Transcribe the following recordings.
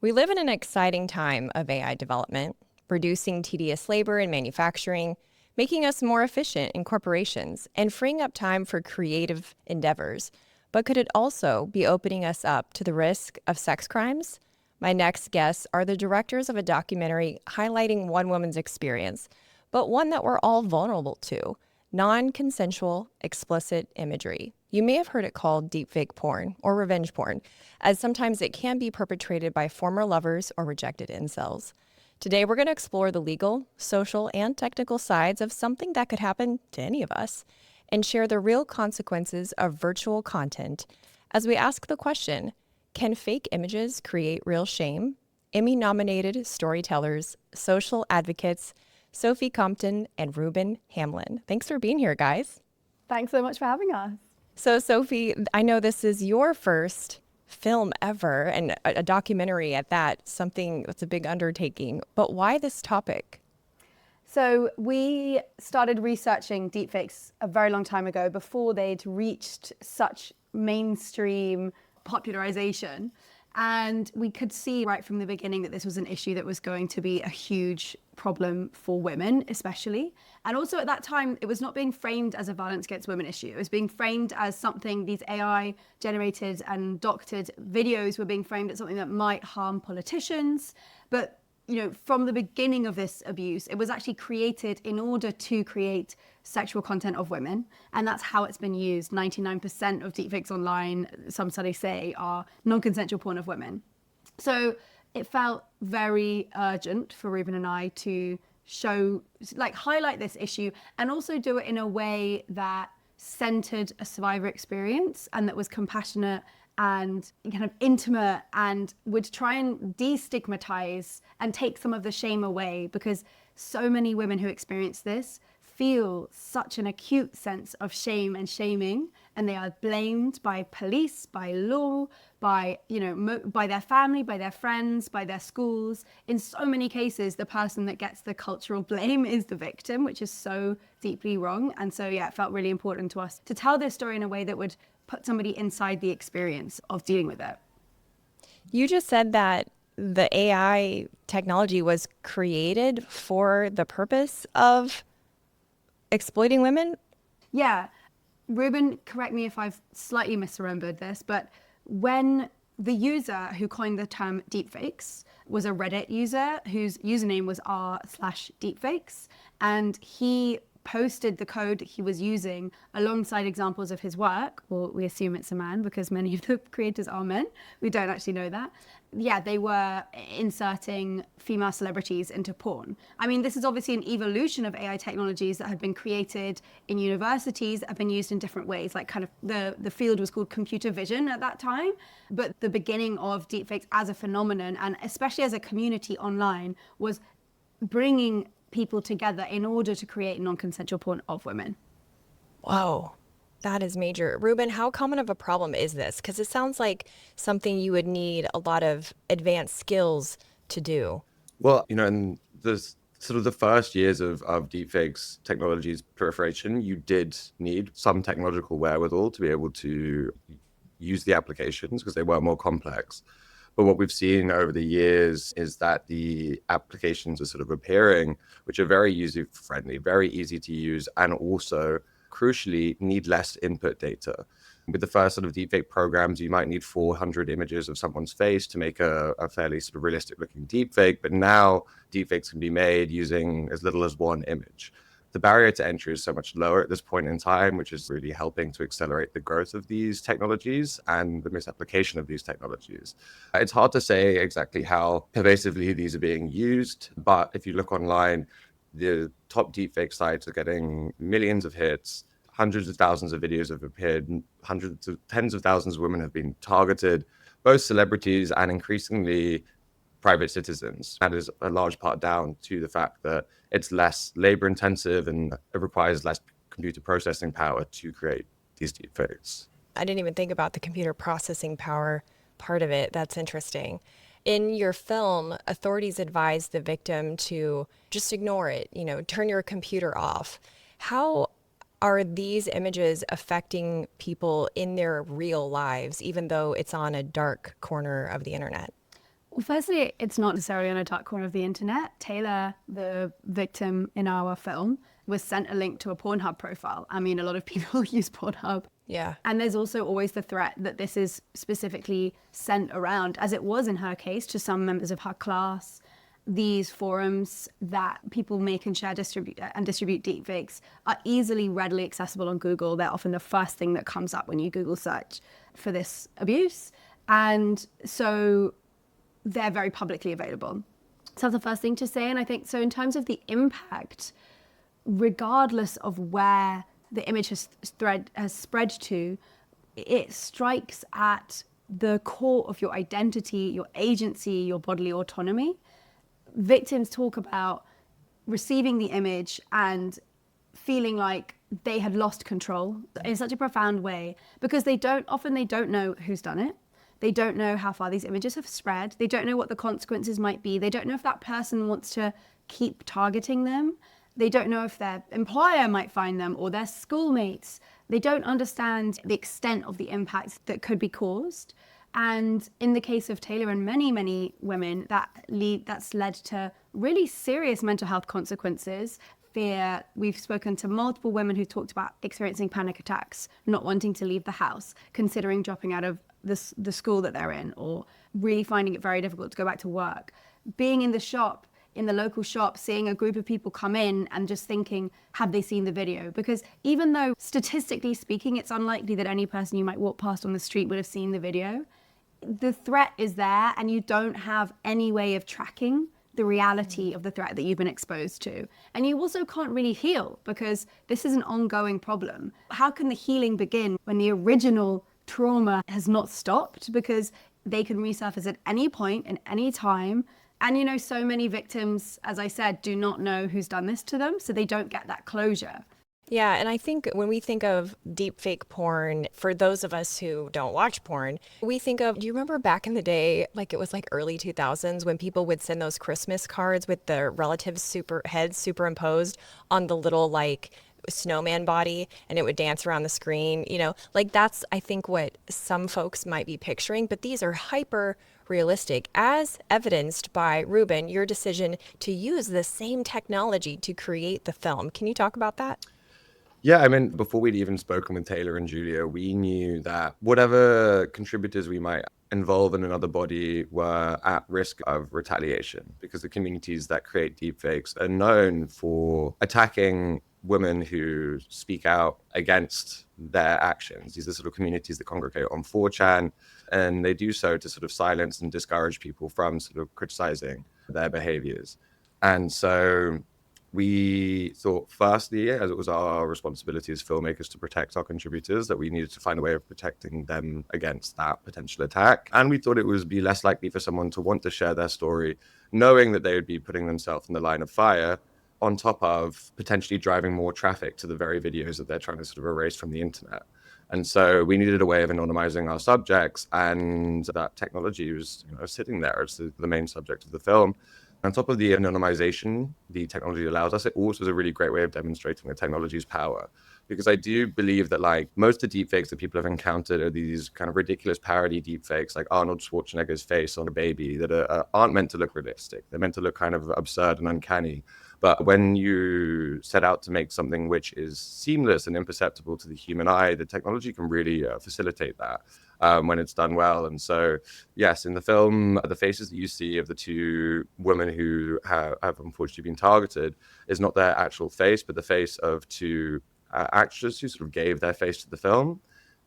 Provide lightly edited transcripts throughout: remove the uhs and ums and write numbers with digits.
We live in an exciting time of AI development, reducing tedious labor in manufacturing, making us more efficient in corporations, and freeing up time for creative endeavors. But could it also be opening us up to the risk of sex crimes? My next guests are the directors of a documentary highlighting one woman's experience, but one that we're all vulnerable to: non-consensual explicit imagery. You may have heard it called deepfake porn or revenge porn, as sometimes it can be perpetrated by former lovers or rejected incels. Today, we're going to explore the legal, social, and technical sides of something that could happen to any of us and share the real consequences of virtual content as we ask the question, can fake images create real shame? Emmy-nominated storytellers, social advocates, Sophie Compton and Reuben Hamlyn. Thanks for being here, guys. Thanks so much for having us. So, Sophie, I know this is your first film ever, and a documentary at that, something that's a big undertaking. But why this topic? So we started researching deepfakes a very long time ago, before they'd reached such mainstream popularization. And we could see right from the beginning that this was an issue that was going to be a huge problem for women, especially. And also at that time, it was not being framed as a violence against women issue. It was being framed as something, these AI generated and doctored videos were being framed as something that might harm politicians. But from the beginning of this abuse, it was actually created in order to create sexual content of women. And that's how it's been used. 99% of deepfakes online, some studies say, are non-consensual porn of women. So it felt very urgent for Reuben and I to highlight this issue and also do it in a way that centered a survivor experience and that was compassionate and kind of intimate and would try and destigmatize and take some of the shame away, because so many women who experience this feel such an acute sense of shame and shaming, and they are blamed by police, by law, by by their family, by their friends, by their schools. In so many cases, the person that gets the cultural blame is the victim, which is so deeply wrong. And so it felt really important to us to tell this story in a way that would put somebody inside the experience of dealing with it. You just said that the AI technology was created for the purpose of exploiting women? Yeah. Reuben, correct me if I've slightly misremembered this, but when the user who coined the term deepfakes was a Reddit user whose username was r/deepfakes, and he posted the code he was using alongside examples of his work. Well, we assume it's a man because many of the creators are men. We don't actually know that. Yeah, they were inserting female celebrities into porn. I mean, this is obviously an evolution of AI technologies that have been created in universities that have been used in different ways. Like kind of the field was called computer vision at that time. But the beginning of deepfakes as a phenomenon, and especially as a community online, was bringing people together in order to create non-consensual porn of women. Whoa, that is major. Reuben, how common of a problem is this? Because it sounds like something you would need a lot of advanced skills to do. Well, in the first years of deepfakes technology's proliferation, you did need some technological wherewithal to be able to use the applications because they were more complex. But what we've seen over the years is that the applications are sort of appearing, which are very user-friendly, very easy to use, and also, crucially, need less input data. With the first sort of deepfake programs, you might need 400 images of someone's face to make a fairly sort of realistic-looking deepfake. But now, deepfakes can be made using as little as one image. The barrier to entry is so much lower at this point in time, which is really helping to accelerate the growth of these technologies and the misapplication of these technologies. It's hard to say exactly how pervasively these are being used, but if you look online, the top deepfake sites are getting millions of hits, hundreds of thousands of videos have appeared, tens of thousands of women have been targeted, both celebrities and increasingly private citizens. That is a large part down to the fact that it's less labor intensive and it requires less computer processing power to create these deepfakes. I didn't even think about the computer processing power part of it. That's interesting. In your film, authorities advise the victim to just ignore it, turn your computer off. How are these images affecting people in their real lives, even though it's on a dark corner of the internet? Well, firstly, it's not necessarily on a dark corner of the internet. Taylor, the victim in our film, was sent a link to a Pornhub profile. I mean, a lot of people use Pornhub. Yeah. And there's also always the threat that this is specifically sent around, as it was in her case, to some members of her class. These forums that people make and share, distribute deepfakes are easily, readily accessible on Google. They're often the first thing that comes up when you Google search for this abuse. And so they're very publicly available. So that's the first thing to say. And I think, so in terms of the impact, regardless of where the image has spread to, it strikes at the core of your identity, your agency, your bodily autonomy. Victims talk about receiving the image and feeling like they had lost control in such a profound way, because they don't know who's done it. They don't know how far these images have spread. They don't know what the consequences might be. They don't know if that person wants to keep targeting them. They don't know if their employer might find them or their schoolmates. They don't understand the extent of the impact that could be caused. And in the case of Taylor and many, many women, that's led to really serious mental health consequences. Fear. We've spoken to multiple women who talked about experiencing panic attacks, not wanting to leave the house, considering dropping out of the school that they're in, or really finding it very difficult to go back to work. Being in the local shop, seeing a group of people come in and just thinking, have they seen the video? Because even though statistically speaking, it's unlikely that any person you might walk past on the street would have seen the video, the threat is there, and you don't have any way of tracking the reality of the threat that you've been exposed to. And you also can't really heal, because this is an ongoing problem. How can the healing begin when the original trauma has not stopped? Because they can resurface at any point and any time. And so many victims, as I said, do not know who's done this to them, so they don't get that closure. Yeah, and I think when we think of deepfake porn, for those of us who don't watch porn, we think of, do you remember back in the day, like it was like early 2000s, when people would send those Christmas cards with their relatives' heads superimposed on the little like snowman body, and it would dance around the screen, like that's, I think, what some folks might be picturing, but these are hyper realistic, as evidenced by, Reuben, your decision to use the same technology to create the film. Can you talk about that? Yeah, I mean, before we'd even spoken with Taylor and Julia, we knew that whatever contributors we might involve in another body were at risk of retaliation, because the communities that create deepfakes are known for attacking women who speak out against their actions. These are sort of communities that congregate on 4chan, and they do so to sort of silence and discourage people from sort of criticizing their behaviors. And so we thought, firstly, as it was our responsibility as filmmakers to protect our contributors, that we needed to find a way of protecting them against that potential attack. And we thought it would be less likely for someone to want to share their story, knowing that they would be putting themselves in the line of fire, on top of potentially driving more traffic to the very videos that they're trying to sort of erase from the internet. And so we needed a way of anonymizing our subjects, and that technology was sitting there. It's the main subject of the film. On top of the anonymization the technology allows us, it also is a really great way of demonstrating the technology's power. Because I do believe that like most of the deepfakes that people have encountered are these kind of ridiculous parody deepfakes, like Arnold Schwarzenegger's face on a baby, that aren't meant to look realistic. They're meant to look kind of absurd and uncanny. But when you set out to make something which is seamless and imperceptible to the human eye, the technology can really facilitate that when it's done well. And so, yes, in the film, the faces that you see of the two women who have unfortunately been targeted is not their actual face, but the face of two actors who sort of gave their face to the film.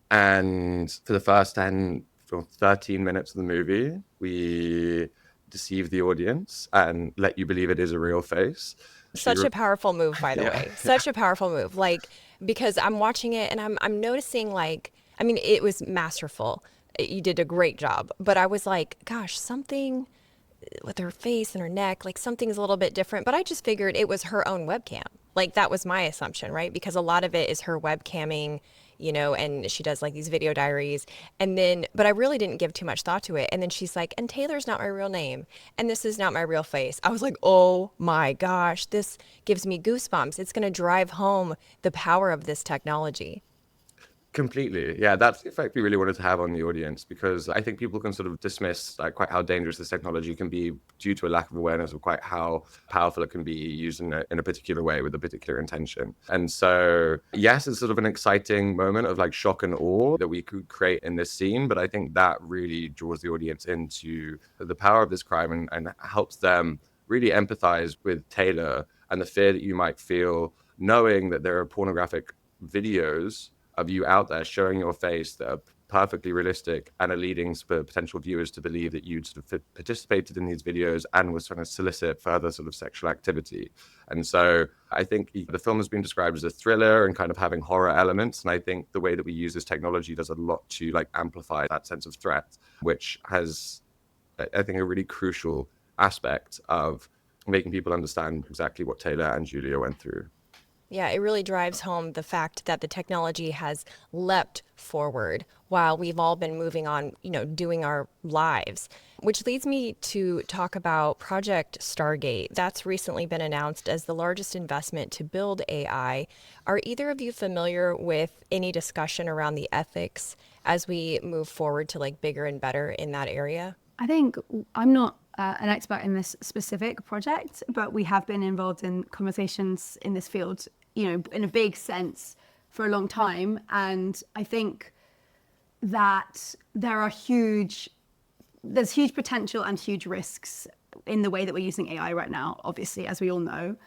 And for the first 10 or 13 minutes of the movie, we deceive the audience and let you believe it is a real face. Such a powerful move, by the way. Such a powerful move. Like, because I'm watching it and I'm noticing, like, I mean, it was masterful. You did a great job. But I was like, gosh, something with her face and her neck, like something's a little bit different. But I just figured it was her own webcam. Like, that was my assumption, right? Because a lot of it is her webcamming, and she does like these video diaries. And then, but I really didn't give too much thought to it. And then she's like, and Taylor's not my real name. And this is not my real face. I was like, oh my gosh, this gives me goosebumps. It's going to drive home the power of this technology. Completely. Yeah, that's the effect we really wanted to have on the audience, because I think people can sort of dismiss like quite how dangerous this technology can be due to a lack of awareness of quite how powerful it can be used in a particular way with a particular intention. And so, yes, it's sort of an exciting moment of like shock and awe that we could create in this scene. But I think that really draws the audience into the power of this crime and helps them really empathize with Taylor and the fear that you might feel knowing that there are pornographic videos of you out there showing your face that are perfectly realistic and are leading potential viewers to believe that you'd sort of participated in these videos and was trying to solicit further sort of sexual activity. And so I think the film has been described as a thriller and kind of having horror elements. And I think the way that we use this technology does a lot to like amplify that sense of threat, which has, I think, a really crucial aspect of making people understand exactly what Taylor and Julia went through. Yeah, it really drives home the fact that the technology has leapt forward while we've all been moving on, doing our lives. Which leads me to talk about Project Stargate. That's recently been announced as the largest investment to build AI. Are either of you familiar with any discussion around the ethics as we move forward to like bigger and better in that area? I think I'm not an expert in this specific project, but we have been involved in conversations in this field, in a big sense for a long time. And I think that there's huge potential and huge risks in the way that we're using AI right now, obviously, as we all know.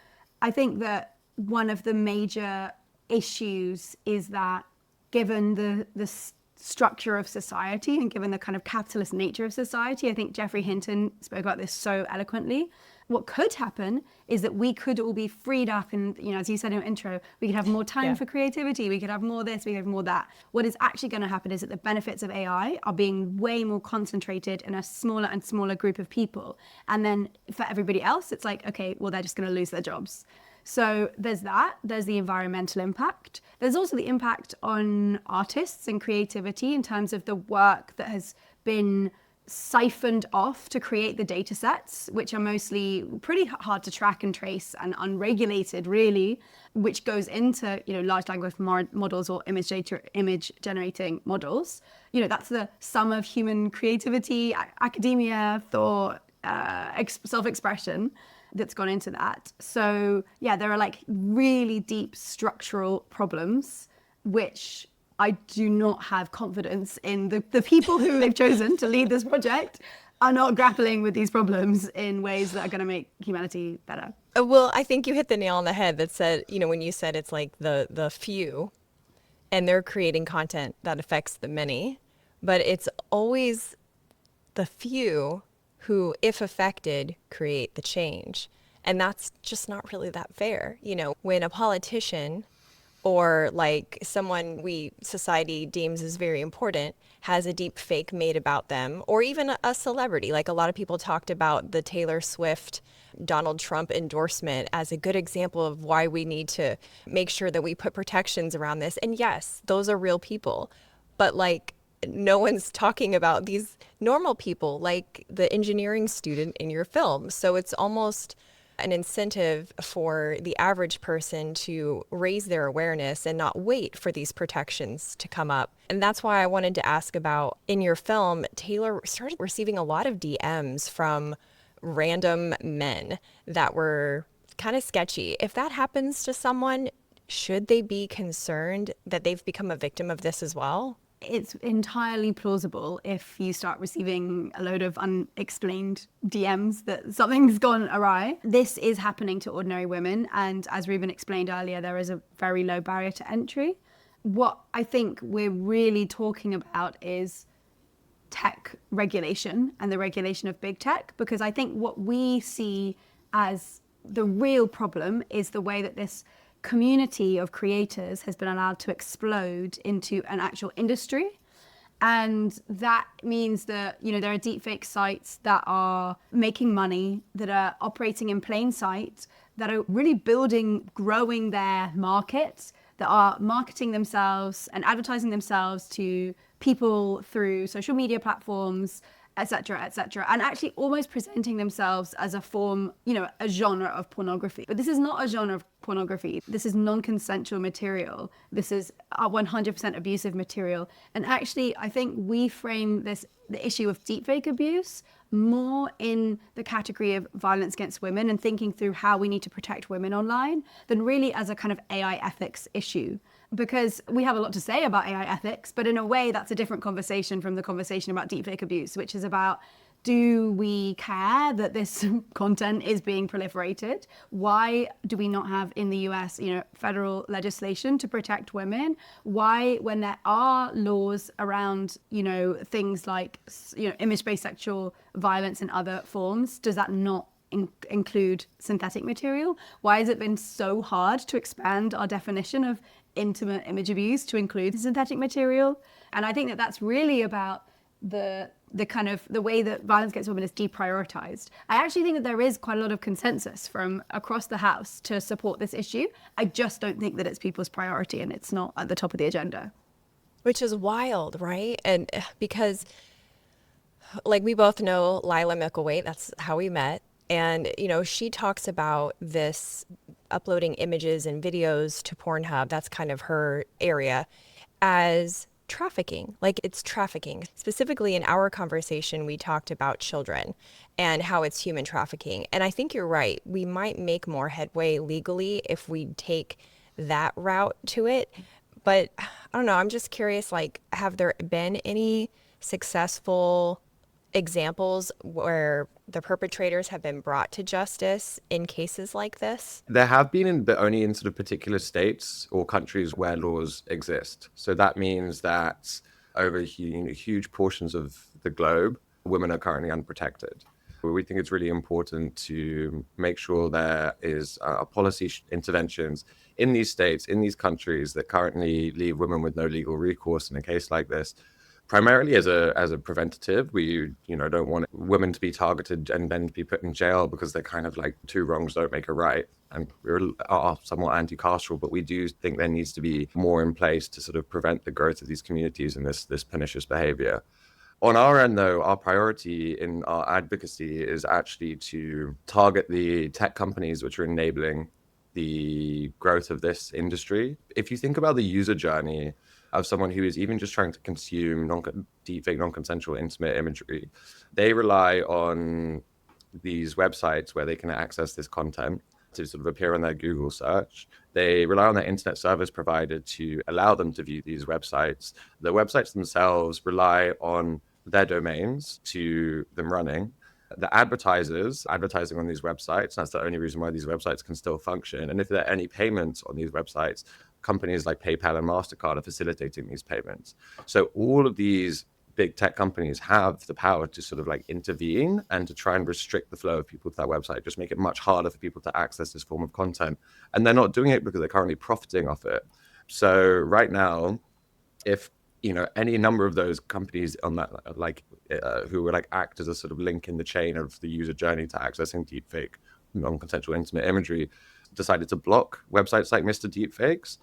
I think that one of the major issues is that given the structure of society and given the kind of capitalist nature of society, I think Geoffrey Hinton spoke about this so eloquently. What could happen is that we could all be freed up and, as you said in your intro, we could have more time for creativity, we could have more this, we could have more that. What is actually going to happen is that the benefits of AI are being way more concentrated in a smaller and smaller group of people. And then for everybody else, it's like, okay, well, they're just going to lose their jobs. So there's that, there's the environmental impact. There's also the impact on artists and creativity in terms of the work that has been siphoned off to create the data sets, which are mostly pretty hard to track and trace and unregulated, really, which goes into, large language models or image generating models. That's the sum of human creativity, academia, thought, self-expression that's gone into that. So yeah, there are like really deep structural problems, which I do not have confidence in the people who they've chosen to lead this project are not grappling with these problems in ways that are going to make humanity better. Well, I think you hit the nail on the head that said, when you said it's like the few and they're creating content that affects the many, but it's always the few who, if affected, create the change. And that's just not really that fair. When a politician or like someone society deems as very important has a deep fake made about them, or even a celebrity. Like a lot of people talked about the Taylor Swift, Donald Trump endorsement as a good example of why we need to make sure that we put protections around this. And yes, those are real people, but like no one's talking about these normal people, like the engineering student in your film. So it's almost an incentive for the average person to raise their awareness and not wait for these protections to come up. And that's why I wanted to ask about, in your film, Taylor started receiving a lot of DMs from random men that were kind of sketchy. If that happens to someone, should they be concerned that they've become a victim of this as well? It's entirely plausible if you start receiving a load of unexplained DMs that something's gone awry. This is happening to ordinary women, and as Reuben explained earlier, there is a very low barrier to entry. What I think we're really talking about is tech regulation and the regulation of big tech, because I think what we see as the real problem is the way that this community of creators has been allowed to explode into an actual industry. And that means that, there are deepfake sites that are making money, that are operating in plain sight, that are really growing their market, that are marketing themselves and advertising themselves to people through social media platforms etc., and actually almost presenting themselves as a form, a genre of pornography. But this is not a genre of pornography. This is non-consensual material. This is 100% abusive material. And actually, I think we frame the issue of deepfake abuse more in the category of violence against women and thinking through how we need to protect women online than really as a kind of AI ethics issue. Because we have a lot to say about AI ethics, but in a way that's a different conversation from the conversation about deepfake abuse, which is about, do we care that this content is being proliferated? Why do we not have in the US, federal legislation to protect women? Why, when there are laws around, things like, image-based sexual violence and other forms, does that not include synthetic material? Why has it been so hard to expand our definition of intimate image abuse to include synthetic material? And I think that that's really about the kind of the way that violence against women is deprioritized. I actually think that there is quite a lot of consensus from across the House to support this issue. I just don't think that it's people's priority and it's not at the top of the agenda. Which is wild, right? And because, like, we both know Lila Micklethwait, that's how we met. And, she talks about this uploading images and videos to Pornhub, that's kind of her area, as trafficking. Like, it's trafficking. Specifically in our conversation, we talked about children and how it's human trafficking. And I think you're right. We might make more headway legally if we take that route to it. But I don't know, I'm just curious, like, have there been any successful examples where the perpetrators have been brought to justice in cases like this? There have been, but only in sort of particular states or countries where laws exist. So that means that over huge portions of the globe, women are currently unprotected. We think it's really important to make sure there is policy interventions in these states, in these countries that currently leave women with no legal recourse in a case like this. Primarily as a preventative, we don't want women to be targeted and then to be put in jail because they're kind of like two wrongs don't make a right. And we are somewhat anti-carceral, but we do think there needs to be more in place to sort of prevent the growth of these communities and this pernicious behavior. On our end, though, our priority in our advocacy is actually to target the tech companies which are enabling the growth of this industry. If you think about the user journey of someone who is even just trying to consume deepfake, non-consensual intimate imagery, they rely on these websites where they can access this content to sort of appear on their Google search. They rely on their internet service provider to allow them to view these websites. The websites themselves rely on their domains to them running. The advertisers advertising on these websites, that's the only reason why these websites can still function. And if there are any payments on these websites, companies like PayPal and MasterCard are facilitating these payments. So all of these big tech companies have the power to sort of like intervene and to try and restrict the flow of people to that website, just make it much harder for people to access this form of content. And they're not doing it because they're currently profiting off it. So right now, if any number of those companies on that, who would like act as a sort of link in the chain of the user journey to accessing deepfake, non-consensual intimate imagery, decided to block websites like Mr. Deepfakes,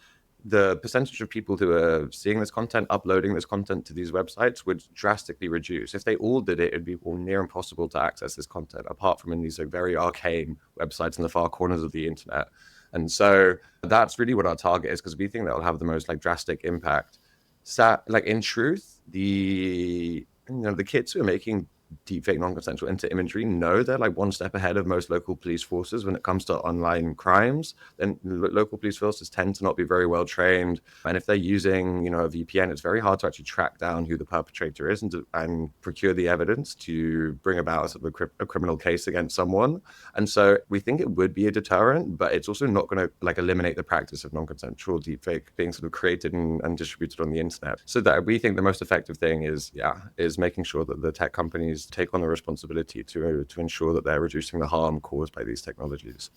the percentage of people who are seeing this content, uploading this content to these websites would drastically reduce. If they all did it, it'd be near impossible to access this content, apart from in these like very arcane websites in the far corners of the internet. And so that's really what our target is, because we think that will have the most like drastic impact. Like in truth, the kids who are making deepfake non-consensual imagery know they're like one step ahead of most local police forces when it comes to online crimes. Then local police forces tend to not be very well trained, and if they're using a VPN, it's very hard to actually track down who the perpetrator is and procure the evidence to bring about sort of a criminal case against someone. And so we think it would be a deterrent, but it's also not going to like eliminate the practice of non-consensual deepfake being sort of created and distributed on the internet. So that we think the most effective thing is making sure that the tech companies take on the responsibility to ensure that they're reducing the harm caused by these technologies.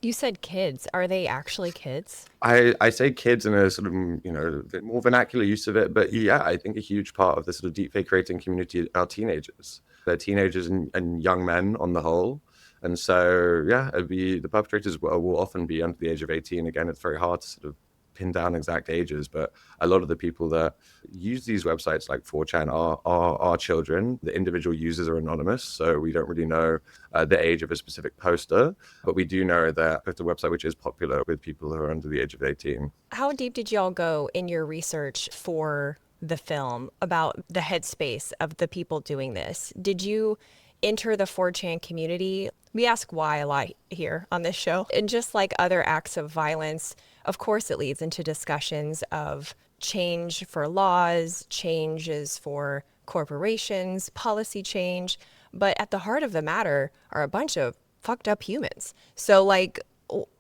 You said kids. Are they actually kids? I say kids in a sort of, bit more vernacular use of it, but yeah, I think a huge part of the sort of deepfake creating community are teenagers. They're teenagers and young men on the whole. And so, the perpetrators will often be under the age of 18. Again, it's very hard to sort of pin down exact ages, but a lot of the people that use these websites like 4chan are children. The individual users are anonymous, so we don't really know the age of a specific poster, but we do know that it's a website which is popular with people who are under the age of 18. How deep did y'all go in your research for the film about the headspace of the people doing this? Did you enter the 4chan community? We ask why a lot here on this show. And just like other acts of violence, of course, it leads into discussions of change for laws, changes for corporations, policy change. But at the heart of the matter are a bunch of fucked up humans. So, like,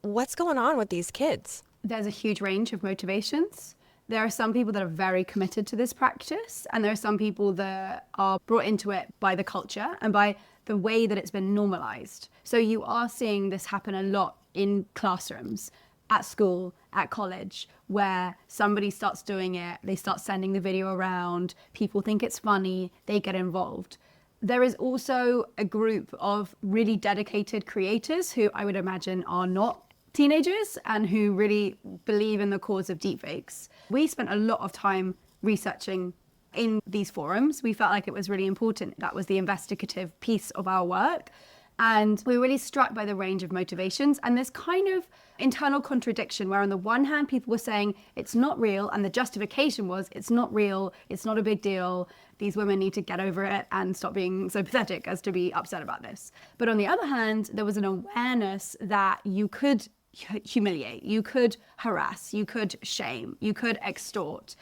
what's going on with these kids? There's a huge range of motivations. There are some people that are very committed to this practice, and there are some people that are brought into it by the culture and by the way that it's been normalized. So you are seeing this happen a lot in classrooms, at school, at college, where somebody starts doing it, they start sending the video around, people think it's funny, they get involved. There is also a group of really dedicated creators who I would imagine are not teenagers and who really believe in the cause of deepfakes. We spent a lot of time researching in these forums. We felt like it was really important. That was the investigative piece of our work. And we were really struck by the range of motivations and this kind of internal contradiction where on the one hand, people were saying it's not real. And the justification was it's not real. It's not a big deal. These women need to get over it and stop being so pathetic as to be upset about this. But on the other hand, there was an awareness that you could humiliate, you could harass, you could shame, you could extort,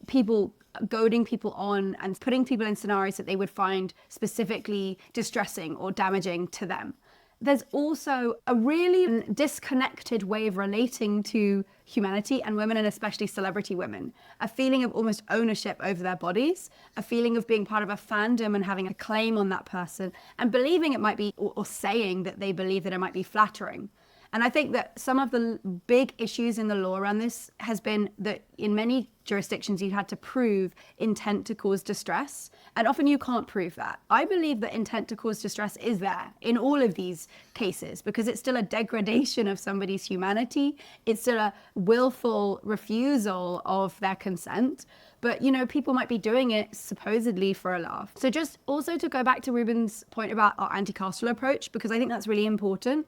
people goading people on and putting people in scenarios that they would find specifically distressing or damaging to them. There's also a really disconnected way of relating to humanity and women, and especially celebrity women. A feeling of almost ownership over their bodies, a feeling of being part of a fandom and having a claim on that person, and believing it might be, or saying that they believe that it might be flattering. And I think that some of the big issues in the law around this has been that in many jurisdictions you had to prove intent to cause distress. And often you can't prove that. I believe that intent to cause distress is there in all of these cases because it's still a degradation of somebody's humanity. It's still a willful refusal of their consent. But, people might be doing it supposedly for a laugh. So just also to go back to Reuben's point about our anti-carceral approach, because I think that's really important.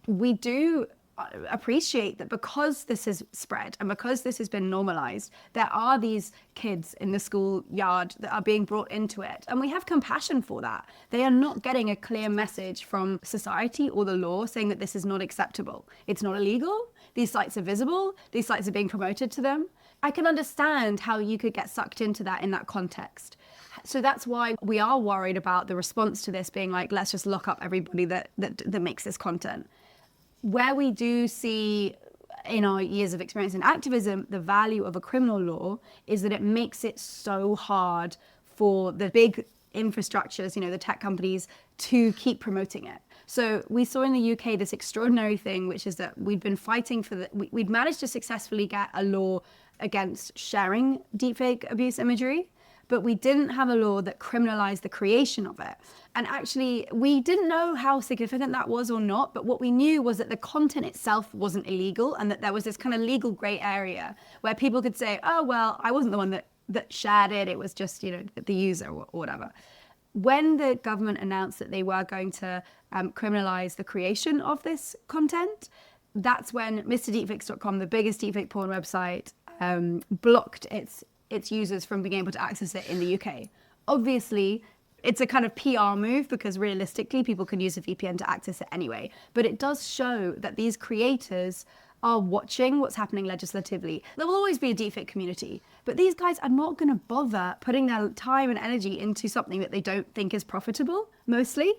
We do appreciate that because this has spread and because this has been normalized, there are these kids in the schoolyard that are being brought into it. And we have compassion for that. They are not getting a clear message from society or the law saying that this is not acceptable. It's not illegal. These sites are visible. These sites are being promoted to them. I can understand how you could get sucked into that in that context. So that's why we are worried about the response to this being like, let's just lock up everybody that makes this content. Where we do see in our years of experience in activism, the value of a criminal law is that it makes it so hard for the big infrastructures, the tech companies, to keep promoting it. So we saw in the UK this extraordinary thing, which is that we'd been fighting for we'd managed to successfully get a law against sharing deepfake abuse imagery, but we didn't have a law that criminalized the creation of it. And actually, we didn't know how significant that was or not, but what we knew was that the content itself wasn't illegal and that there was this kind of legal gray area where people could say, oh, well, I wasn't the one that shared it. It was just, the user or whatever. When the government announced that they were going to criminalize the creation of this content, that's when MrDeepFakes.com, the biggest deepfake porn website, blocked its users from being able to access it in the UK. Obviously, it's a kind of PR move because realistically, people can use a VPN to access it anyway. But it does show that these creators are watching what's happening legislatively. There will always be a deepfake community, but these guys are not going to bother putting their time and energy into something that they don't think is profitable, mostly.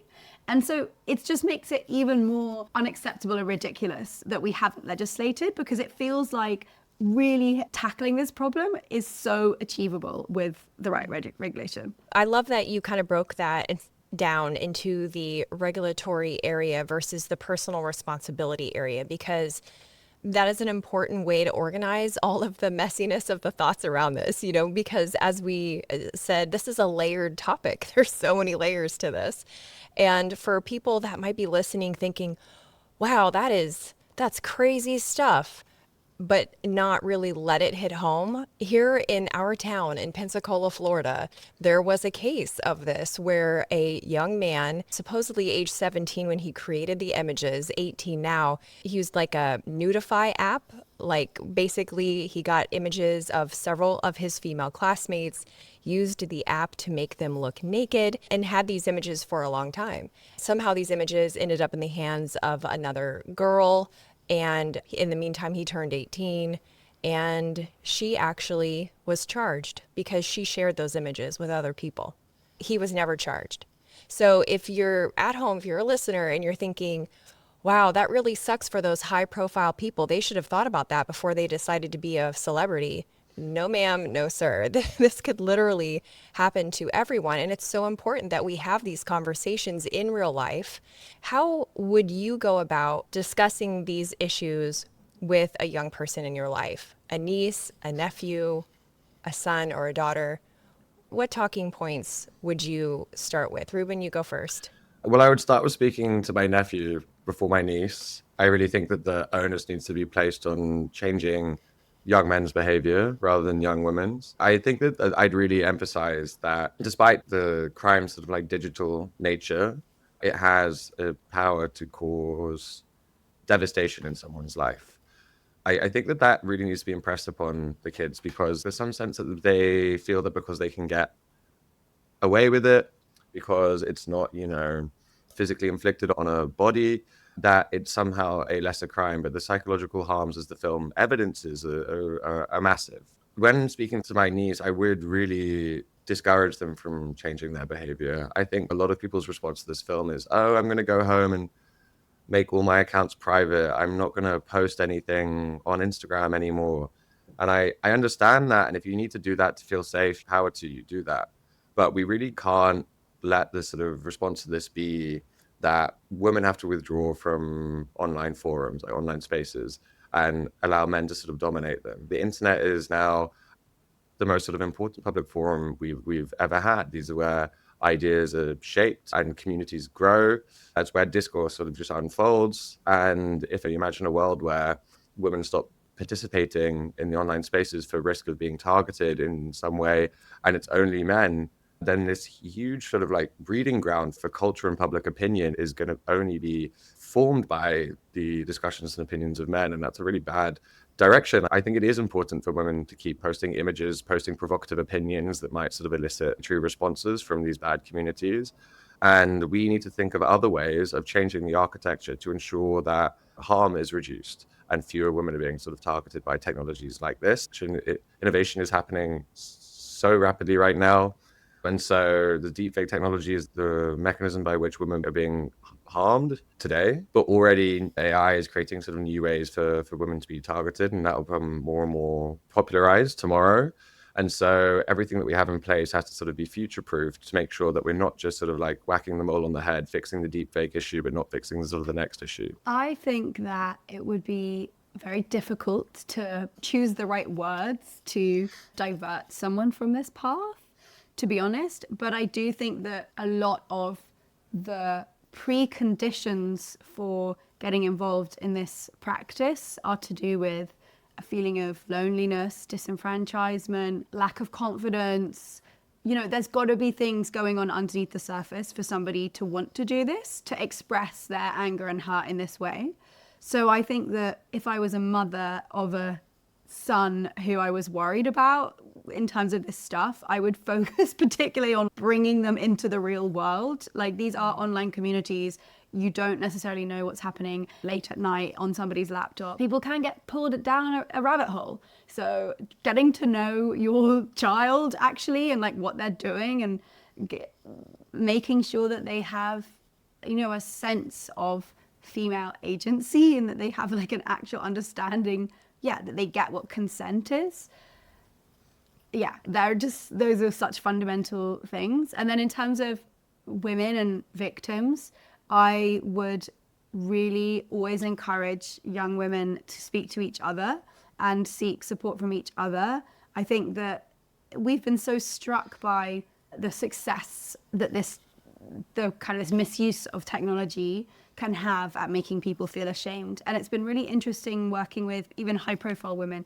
And so it just makes it even more unacceptable and ridiculous that we haven't legislated because it feels like really tackling this problem is so achievable with the right regulation. I love that you kind of broke that down into the regulatory area versus the personal responsibility area, because that is an important way to organize all of the messiness of the thoughts around this, because as we said, this is a layered topic. There's so many layers to this. And for people that might be listening thinking, wow, that's crazy stuff. but not really let it hit home. Here in our town in Pensacola, Florida, there was a case of this where a young man, supposedly age 17 when he created the images, 18 now, he used like a Nudify app. Like basically he got images of several of his female classmates, used the app to make them look naked, and had these images for a long time. Somehow these images ended up in the hands of another girl, and in the meantime, he turned 18, and she actually was charged because she shared those images with other people. He was never charged. So if you're at home, if you're a listener and you're thinking, wow, that really sucks for those high profile people, they should have thought about that before they decided to be a celebrity. No, ma'am, no, sir. This could literally happen to everyone. And it's so important that we have these conversations in real life. How would you go about discussing these issues with a young person in your life? A niece, a nephew, a son, or a daughter? What talking points would you start with? Reuben, you go first. Well, I would start with speaking to my nephew before my niece. I really think that the onus needs to be placed on changing young men's behavior rather than young women's. I think that I'd really emphasize that despite the crime's sort of like digital nature, it has a power to cause devastation in someone's life. I think that that really needs to be impressed upon the kids, because there's some sense that they feel that because they can get away with it, because it's not, physically inflicted on a body, that it's somehow a lesser crime. But the psychological harms, as the film evidences, are massive. When speaking to my niece, I would really discourage them from changing their behavior. I think a lot of people's response to this film is, oh, I'm going to go home and make all my accounts private. I'm not going to post anything on Instagram anymore. And I understand that. And if you need to do that to feel safe, power to you, do that. But we really can't let the sort of response to this be that women have to withdraw from online forums, like online spaces, and allow men to sort of dominate them. The internet is now the most sort of important public forum we've ever had. These are where ideas are shaped and communities grow. That's where discourse sort of just unfolds. And if you imagine a world where women stop participating in the online spaces for risk of being targeted in some way, and it's only men, then this huge sort of like breeding ground for culture and public opinion is going to only be formed by the discussions and opinions of men. And that's a really bad direction. I think it is important for women to keep posting images, posting provocative opinions that might sort of elicit true responses from these bad communities. And we need to think of other ways of changing the architecture to ensure that harm is reduced and fewer women are being sort of targeted by technologies like this. Innovation is happening so rapidly right now. And so the deepfake technology is the mechanism by which women are being harmed today. But already AI is creating sort of new ways for women to be targeted, and that will become more and more popularized tomorrow. And so everything that we have in place has to sort of be future-proofed to make sure that we're not just sort of like whacking them all on the head, fixing the deepfake issue, but not fixing sort of the next issue. I think that it would be very difficult to choose the right words to divert someone from this path, to be honest. But I do think that a lot of the preconditions for getting involved in this practice are to do with a feeling of loneliness, disenfranchisement, lack of confidence. There's got to be things going on underneath the surface for somebody to want to do this, to express their anger and hurt in this way. So I think that if I was a mother of a son who I was worried about in terms of this stuff, I would focus particularly on bringing them into the real world. Like, these are online communities. You don't necessarily know what's happening late at night on somebody's laptop. People can get pulled down a rabbit hole. So getting to know your child actually and like what they're doing, and making sure that they have, a sense of female agency, and that they have like an actual understanding, that they get what consent is. Those are such fundamental things. And then in terms of women and victims, I would really always encourage young women to speak to each other and seek support from each other. I think that we've been so struck by the success that this the kind of this misuse of technology can have at making people feel ashamed. And it's been really interesting working with even high profile women,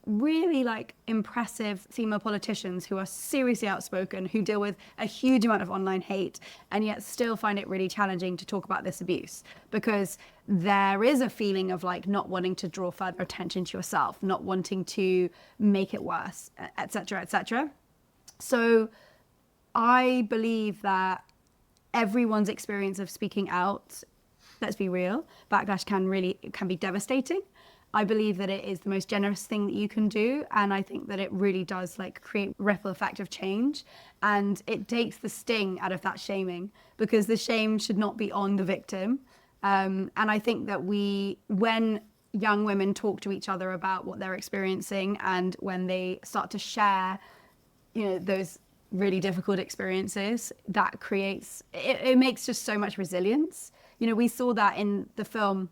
really like impressive female politicians who are seriously outspoken, who deal with a huge amount of online hate, and yet still find it really challenging to talk about this abuse, because there is a feeling of like not wanting to draw further attention to yourself, not wanting to make it worse, etc., etc. So I believe that everyone's experience of speaking out, let's be real, backlash can be devastating. I believe that it is the most generous thing that you can do. And I think that it really does like create ripple effect of change. And it takes the sting out of that shaming, because the shame should not be on the victim. And I think that when young women talk to each other about what they're experiencing, and when they start to share, those really difficult experiences, that creates, it makes just so much resilience. We saw that in the film.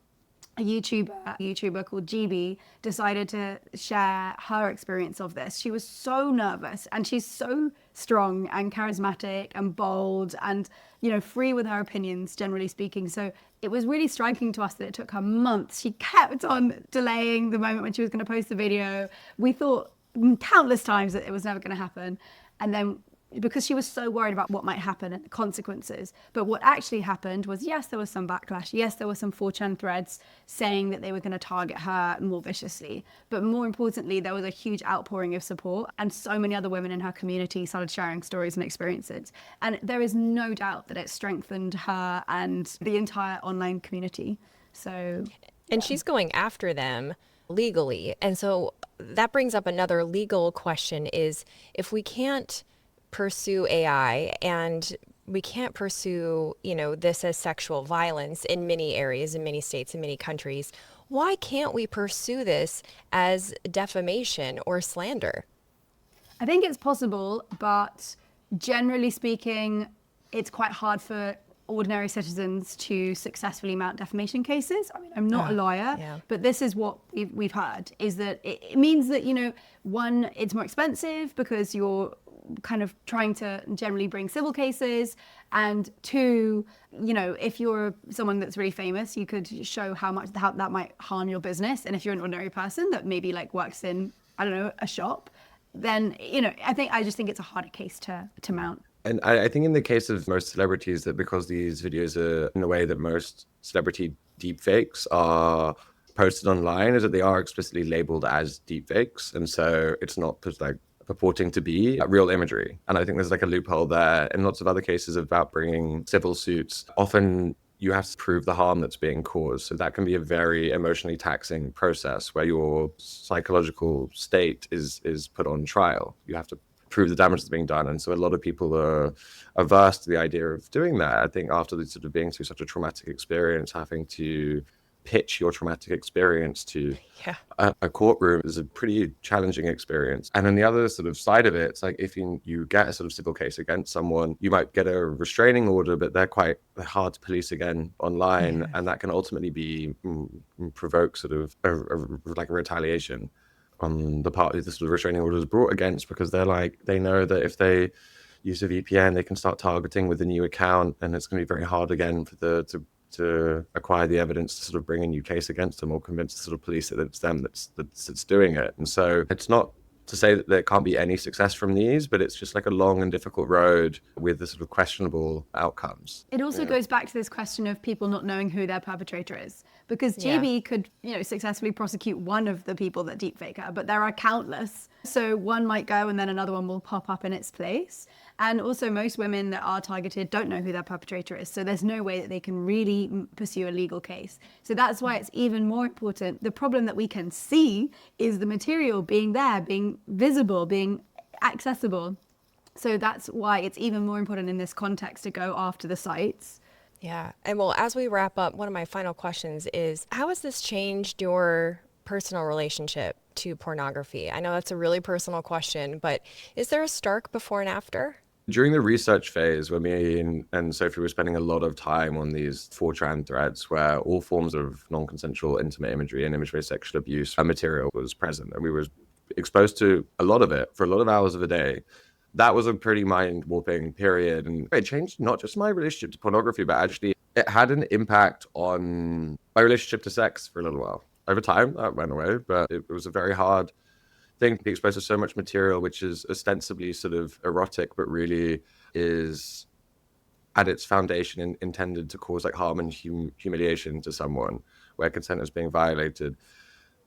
A YouTuber called GB decided to share her experience of this. She was so nervous, and she's so strong and charismatic and bold and, free with her opinions, generally speaking. So it was really striking to us that it took her months. She kept on delaying the moment when she was going to post the video. We thought countless times that it was never going to happen. And then because she was so worried about what might happen and the consequences. But what actually happened was, yes, there was some backlash. Yes, there were some 4chan threads saying that they were going to target her more viciously. But more importantly, there was a huge outpouring of support, and so many other women in her community started sharing stories and experiences. And there is no doubt that it strengthened her and the entire online community. And she's going after them legally. And so that brings up another legal question, is if we can't pursue AI and we can't pursue, this as sexual violence in many areas, in many states, in many countries, why can't we pursue this as defamation or slander? I think it's possible, but generally speaking, it's quite hard for ordinary citizens to successfully mount defamation cases. I mean, I'm not a lawyer, but this is what we've heard, is that it means that, one, it's more expensive because you're kind of trying to generally bring civil cases, and two, if you're someone that's really famous, you could show how that might harm your business. And if you're an ordinary person that maybe like works in, I don't know, a shop, then I just think it's a harder case to mount. And I think in the case of most celebrities, that because these videos are in the way that most celebrity deepfakes are posted online, is that they are explicitly labeled as deepfakes, and so it's not purporting to be real imagery. And I think there's like a loophole there. In lots of other cases about bringing civil suits, often you have to prove the harm that's being caused. So that can be a very emotionally taxing process where your psychological state is put on trial. You have to prove the damage that's being done. And so a lot of people are averse to the idea of doing that. I think after sort of being through such a traumatic experience, having to pitch your traumatic experience to a courtroom is a pretty challenging experience. And then the other sort of side of it, it's like if you get a sort of civil case against someone, you might get a restraining order, but they're hard to police again online, and that can ultimately provoke sort of a retaliation on the part of the sort of restraining order is brought against, because they know that if they use a VPN, they can start targeting with a new account, and it's going to be very hard again for to acquire the evidence to sort of bring a new case against them or convince the sort of police that it's them that's doing it. And so it's not to say that there can't be any success from these, but it's just like a long and difficult road with the sort of questionable outcomes. It also goes back to this question of people not knowing who their perpetrator is, because GB could, successfully prosecute one of the people that deepfake her, but there are countless. So one might go and then another one will pop up in its place. And also most women that are targeted don't know who their perpetrator is. So there's no way that they can really pursue a legal case. So that's why it's even more important. The problem that we can see is the material being there, being visible, being accessible. So that's why it's even more important in this context to go after the sites. Yeah. And well, as we wrap up, one of my final questions is, how has this changed your personal relationship to pornography? I know that's a really personal question, but is there a stark before and after? During the research phase, when me and Sophie were spending a lot of time on these 4chan threads where all forms of non-consensual intimate imagery and image-based sexual abuse material was present, and we were exposed to a lot of it for a lot of hours of a day, that was a pretty mind-warping period. And it changed not just my relationship to pornography, but actually it had an impact on my relationship to sex for a little while. Over time, that went away, but it was a very hard thing to be exposed to so much material, which is ostensibly sort of erotic, but really is at its foundation intended to cause like harm and humiliation to someone, where consent is being violated.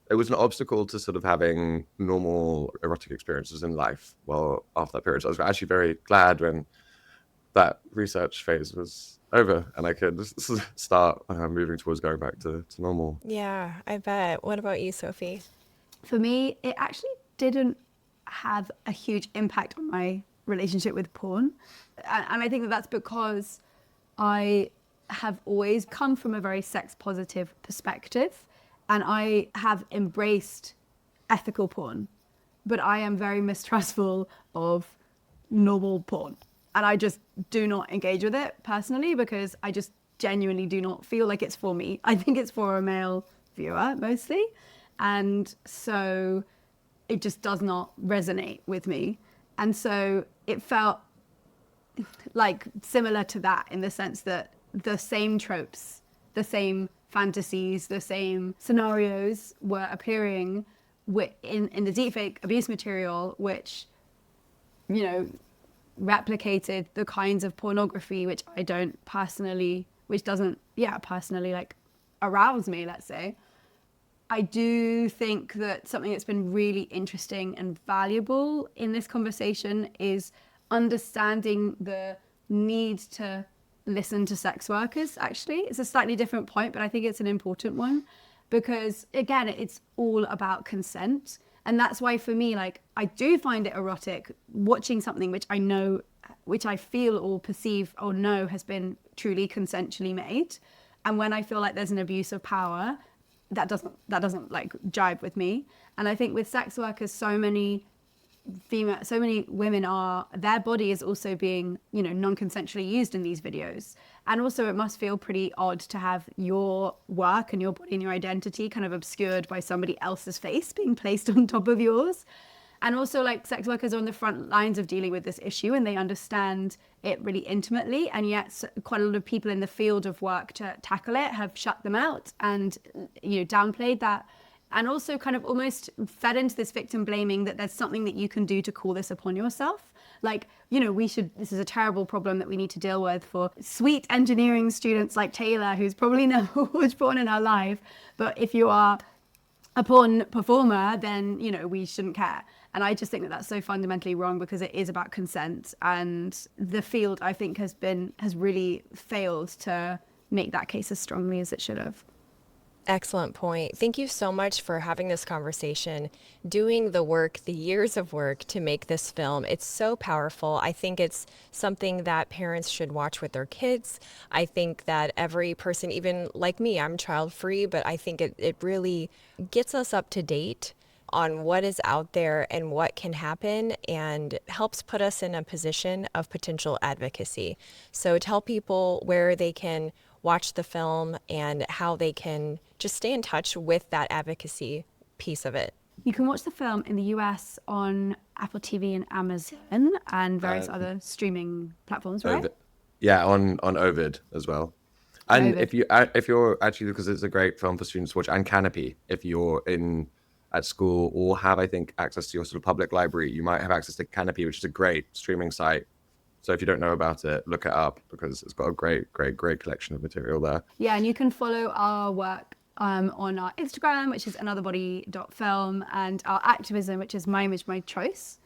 It was an obstacle to sort of having normal erotic experiences in life. Well, after that period, so I was actually very glad when that research phase was over and I could start moving towards going back to normal. Yeah, I bet. What about you, Sophie? For me, it actually didn't have a huge impact on my relationship with porn. And I think that that's because I have always come from a very sex positive perspective, and I have embraced ethical porn, but I am very mistrustful of normal porn. And I just do not engage with it personally because I just genuinely do not feel like it's for me. I think it's for a male viewer mostly. And so it just does not resonate with me. And so it felt like similar to that in the sense that the same tropes, the same fantasies, the same scenarios were appearing in the deepfake abuse material, which, you know, replicated the kinds of pornography which I don't personally, which doesn't, personally like arouse me, let's say. I do think that something that's been really interesting and valuable in this conversation is understanding the need to listen to sex workers, actually. It's a slightly different point, but I think it's an important one because, again, it's all about consent. And that's why for me, like, I do find it erotic watching something which I know, which I feel or perceive or know has been truly consensually made. And when I feel like there's an abuse of power, that doesn't like jibe with me. And I think with sex workers, so many women their body is also being, you know, non-consensually used in these videos. And also it must feel pretty odd to have your work and your body and your identity kind of obscured by somebody else's face being placed on top of yours. And also, like, sex workers are on the front lines of dealing with this issue and they understand it really intimately. And yet quite a lot of people in the field of work to tackle it have shut them out and, you know, downplayed that. And also kind of almost fed into this victim blaming that there's something that you can do to call this upon yourself. Like, you know, this is a terrible problem that we need to deal with for sweet engineering students like Taylor, who's probably never watched porn in her life. But if you are a porn performer, then, you know, we shouldn't care. And I just think that that's so fundamentally wrong because it is about consent. And the field, I think, has really failed to make that case as strongly as it should have. Excellent point. Thank you so much for having this conversation, doing the work, the years of work to make this film. It's so powerful. I think it's something that parents should watch with their kids. I think that every person, even like me, I'm child-free, but I think it really gets us up to date on what is out there and what can happen and helps put us in a position of potential advocacy. So tell people where they can watch the film and how they can just stay in touch with that advocacy piece of it. You can watch the film in the US on Apple TV and Amazon and various other streaming platforms, right? Yeah, on Ovid as well. And Ovid. if you're actually, because it's a great film for students to watch, and Canopy, if you're at school or have, I think, access to your sort of public library, you might have access to Canopy, which is a great streaming site. So if you don't know about it, look it up because it's got a great collection of material there. Yeah, and you can follow our work on our Instagram, which is anotherbody.film, and our activism, which is My Image, My Choice.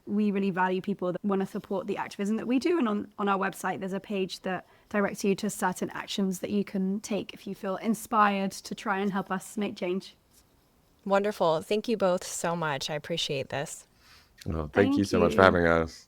We really value people that want to support the activism that we do. And on our website, there's a page that directs you to certain actions that you can take if you feel inspired to try and help us make change. Wonderful. Thank you both so much. I appreciate this. Well, thank you so much for having us.